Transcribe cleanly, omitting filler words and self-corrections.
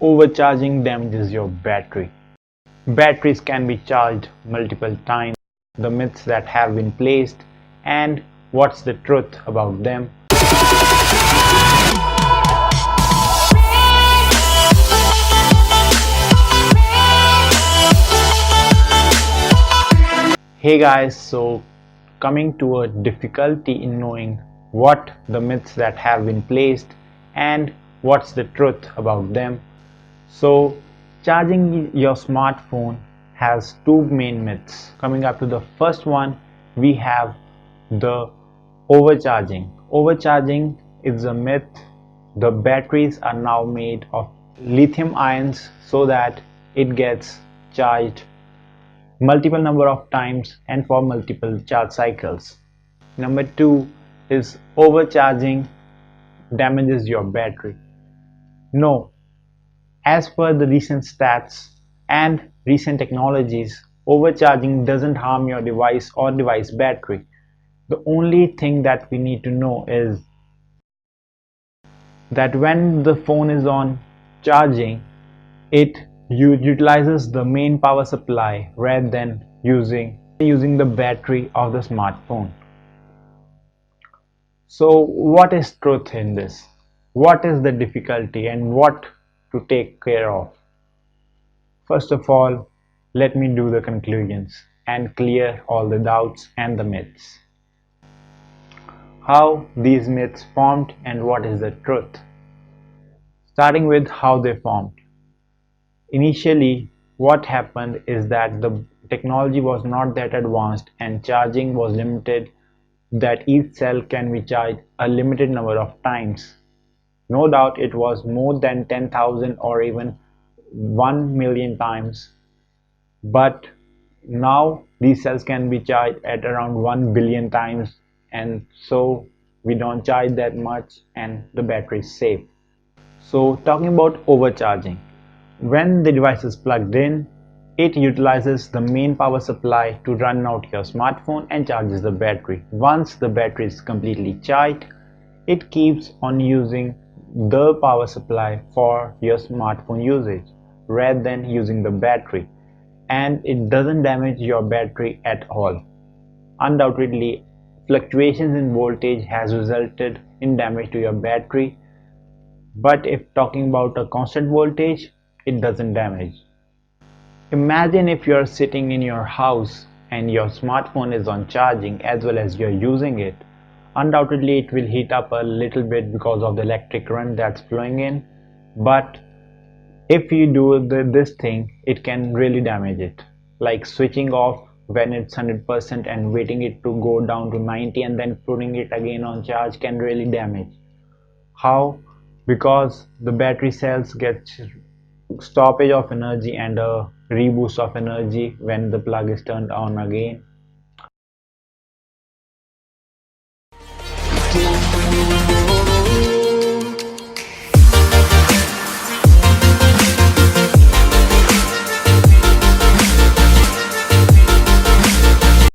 Overcharging damages your battery. Batteries can be charged multiple times. The myths that have been placed and what's the truth about them. Hey guys, so coming to a difficulty in knowing what the myths that have been placed and what's the truth about them. So charging your smartphone has two main myths. Coming up to the first one, we have the overcharging. Overcharging is a myth. The batteries are now made of lithium ions so that it gets charged multiple number of times and for multiple charge cycles. Number two is overcharging damages your battery. No, as per the recent stats and recent technologies, overcharging doesn't harm your device or device battery. The only thing that we need to know is that when the phone is on charging, it utilizes the main power supply rather than using the battery of the smartphone. So what is truth in this? What is the difficulty and what to take care of? First of all, let me do the conclusions and clear all the doubts and the myths. How these myths formed and what is the truth? Starting with how they formed. Initially, what happened is that the technology was not that advanced and charging was limited, that each cell can be charged a limited number of times. No doubt it was more than 10,000 or even 1 million times, but now these cells can be charged at around 1 billion times, and so we don't charge that much and the battery is safe. So talking about overcharging, when the device is plugged in, it utilizes the main power supply to run out your smartphone and charges the battery. Once the battery is completely charged, it keeps on using the power supply for your smartphone usage rather than using the battery, and it doesn't damage your battery at all. Undoubtedly, fluctuations in voltage has resulted in damage to your battery, but if talking about a constant voltage, it doesn't damage. Imagine if you're sitting in your house and your smartphone is on charging as well as you're using it. Undoubtedly it will heat up a little bit because of the electric current that's flowing in, but if you do this thing, it can really damage it, like switching off when it's 100% and waiting it to go down to 90 and then putting it again on charge can really damage. How? Because the battery cells get stoppage of energy and a reboost of energy when the plug is turned on again,